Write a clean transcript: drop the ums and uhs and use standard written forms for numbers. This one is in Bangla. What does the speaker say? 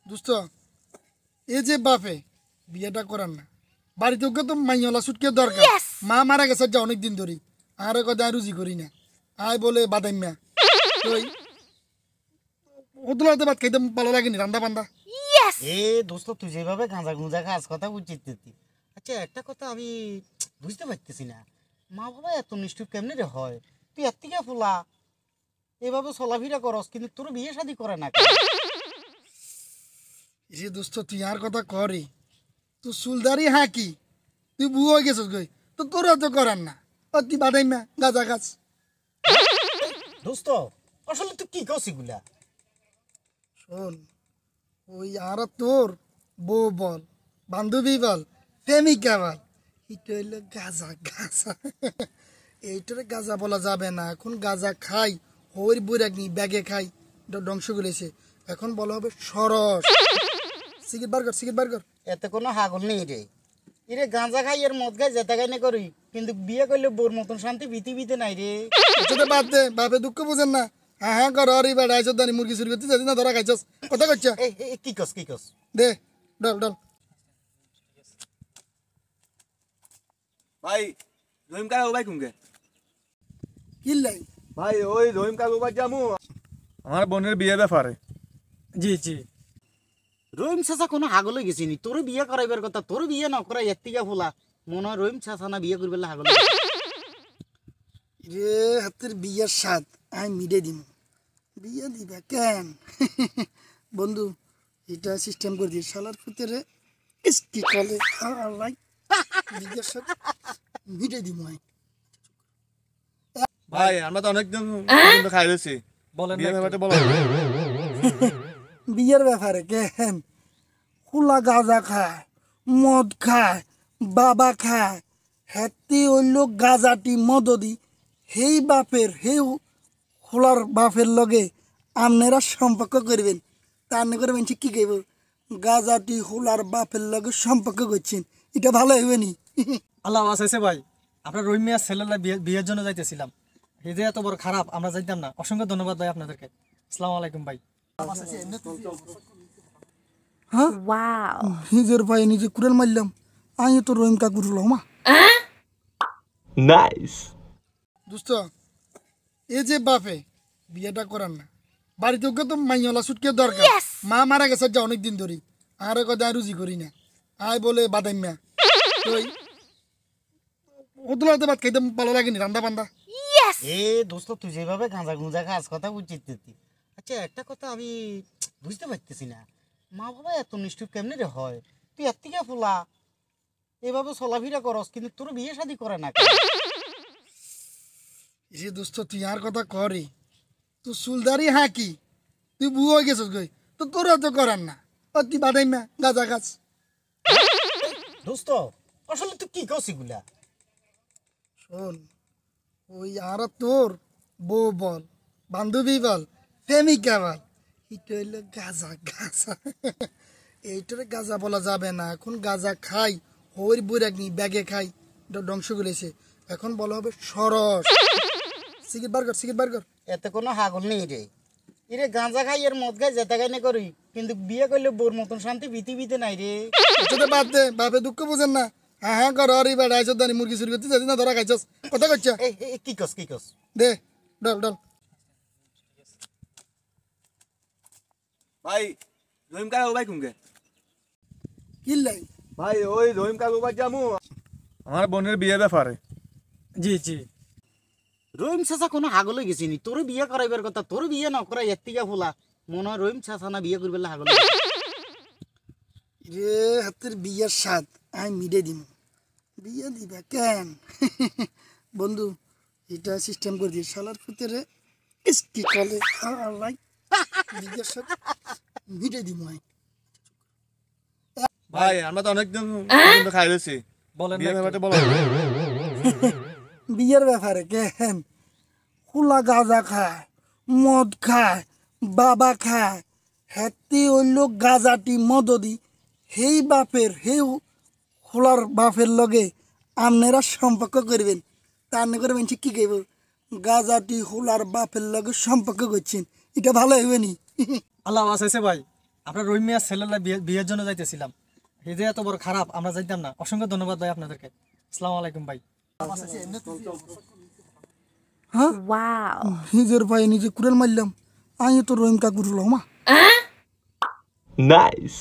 দোস্ত এই যে বাপে বিয়েটা করার না বাড়িতে ওকে তো মাইওয়ালা সুটকে দরকার। মা মারা গেছে যা অনেক দিন ধরে আর কথা রুজি করি না আয় বলে বাদাইম্যা তুই ওদলাতে ভাত খাইতে ভালো লাগেনি রান্দা বান্দা। এ দোস্ত তুই যেভাবে গাঁজা গুঁজা খাস কথা উচিত দিতি। আচ্ছা একটা কথা আমি বুঝতে পারতেছি না, মা বাবা এত নিষ্ঠুর কেমনে রে হয়? তুই এর থেকে ফুলা এভাবে চলাফেরা করস কিন্তু তোর বিয়ে শাদী করে না কেন? যে দোস্ত তুই আর কথা করে তুই চুলদারি হাঁকি তুই বুয়া হয়ে গেছিস গই তো তোর তো করার না ও তুই বাদাইম্যা গাজা গাছ। দোস্ত আসলে তুই কি কস এগুলা? শোন ওই আর তোর বউ বল বান্ধবী বল প্রেমিকা বল এটা হইলো গাজা গাজা। এইটারে গাজা বলা যাবে না, এখন গাজা খাই হইর বইরাক নি ব্যাগে খাই এটা ধ্বংস করেছে। এখন বলা হবে সরস। সিগারেট বার কর সিগারেট বার কর। এতে কোনো হাগল নেই রে। এরে গাঁজা খাই এর মদ খাই যেটা খাই না করি কিন্তু বিয়ে করলে বোর মতন শান্তি পৃথিবীতে নাই রে। আচ্ছা তো বাদ দে, বাপে দুঃখ বুঝেন না। হ্যাঁ হ্যাঁ কর আর এবার আইসো দানি মুরগি চুরি করতে যাচ্ছি না ধরা খাইছস কথা করছ কি কস কি কস? দে ডল ডল। ভাই রহিম কাকা ভাই কুমকে কিল্লাই ভাই ওই রহিম কাকা ভাই যামু আমার বোনের বিয়ে ব্যাপারে। জি জি রহিম চাচা কোনো হাগলে গেছিনি, তোর বিয়ে করাইবার কথা, তোর বিয়ে ন করাই এর থেকে ফুলা মনে হয় রহিম চাচা না বিয়ে করবে হাগলে। রে হাতের বিয়ের স্বাদ আমি মিডে দিম বিয়ে দিবা কেন? বন্ধু এটা সিস্টেম করে দিয়ে শালার ভিতরে কি কলে বিয়ের স্বাদ মিডে দিম আমি। ভাই আমরা তো অনেকদিন পর্যন্ত খাই রয়েছি বলেন বিয়ে ব্যাপারে বলো। বিয়ের ব্যাপারে কেন খোলা গাঁজা খায় মদ খায় বাবা খায় হেতি হইল গাঁজাটি মদদি হেই বাপের হেই খোলার বাপের লগে আপনারা সম্পর্ক করবেন তা না করে বলছি কি কইব গাঁজাটি খোলার বাপের লগে সম্পর্ক করছেন এটা ভালো হইবে নি? আল্লাহ আছে ভাই, আপনার রহিম মিয়ার ছেলেরা বিয়ের জন্য যাইতেছিলাম, এই যে এত বড় খারাপ আমরা যাইতাম না। অসংখ্য ধন্যবাদ ভাই আপনাদেরকে। আসসালামু আলাইকুম ভাই। হ্যাঁ নিজের ভাই নিজে কুড়াল মারলাম আমি তো রহিম কাকুর মা। নাইস দোস্ত এই যে বাপে বিয়েটা করার না বাড়িতে ওকে তো মাইওয়ালা সুটকে দরকার। মা মারা গেছে যা অনেক দিন ধরে আর কথা রুজি করি না আয় বলে বাদাইম্যা তুই ওদলাতে ভাত খাইতে ভালো লাগেনি রান্দা বান্দা। এ দোস্ত তুই যেভাবে গাঁজা গুঁজা খাস কথা উচিত দিতি। আচ্ছা একটা কথা আমি বুঝতে পারতেছি না, মা বাবা এত নিষ্ঠুর কেমনে রে হয়? তুই এর থেকে ফুলা এভাবে চলাফেরা করস কিন্তু তোর বিয়ে শাদী করে না কেন? যে দোস্ত তুই আর কথা করে তুই চুলদারি হাঁকি তুই বুয়া হয়ে গেছিস গই তো তোর তো করার না ও তুই বাদাইম্যা গাজা গাছ। দোস্ত আসলে তুই কি কস এগুলা? শোন ওই আর তোর বউ বল বান্ধবী বল প্রেমিকা বল এটা হইলো গাজা গাজা। এইটারে গাজা বলা যাবে না, এখন গাজা খাই হইর বইরাক নি ব্যাগে খাই এটা ধ্বংস করেছে। এখন বলা হবে সরস। সিগারেট বার কর সিগারেট বার কর। এতে কোনো হাগল নেই রে। এরে গাঁজা খাই এর মদ খাই যেটা খাই না করি কিন্তু বিয়ে করলে বোর মতন শান্তি পৃথিবীতে নাই রে। আচ্ছা তো বাদ দে, বাপে দুঃখ বুঝেন না। হ্যাঁ হ্যাঁ কর আর এবার আইসো দানি মুরগি চুরি করতে যাচ্ছি না ধরা খাইছস কথা করছ কি কস কি কস? দে ডল ডল। ভাই রহিম কাকা ভাই কুমকে কিল্লাই ভাই ওই রহিম কাকা ভাই যামু আমার বোনের বিয়ে ব্যাপারে। জি জি রহিম চাচা কোনো হাগলে গেছিনি, তোর বিয়ে করাইবার কথা, তোর বিয়ে ন করাই এর থেকে ফুলা মনে হয় রহিম চাচা না বিয়ে করবে হাগলে। রে হাতের বিয়ের স্বাদ আমি মিডে দিম বিয়ে দিবা কেন? বন্ধু এটা সিস্টেম করে দিয়ে শালার ভিতরে কি কলে বিয়ের স্বাদ মিডে দিম আমি। ভাই আমরা তো অনেকদিন পর্যন্ত খাই রয়েছি বলেন বিয়ে ব্যাপারে বলো। বিয়ের ব্যাপারে কেন খোলা গাঁজা খায় মদ খায় বাবা খায় হেতি হইল গাঁজাটি মদদি হেই বাপের হেই খোলার বাপের লগে আপনারা সম্পর্ক করবেন তা না করে বলছি কি কইব গাঁজাটি খোলার বাপের লগে সম্পর্ক করছেন এটা ভালো হইবে নি? আল্লাহ আছে ভাই, আমরা রহিম মিয়ার ছেলেরা বিয়ের জন্য যাইতেছিলাম, এই যে এত বড় খারাপ আমরা জানতাম না। অসংখ্য ধন্যবাদ ভাই আপনাদেরকে। আসসালামু আলাইকুম ভাই। হ্যাঁ Wow. নিজের ভাই নিজে কুড়াল মারলাম, আমি তো রহিম কাকুর মা। Nice.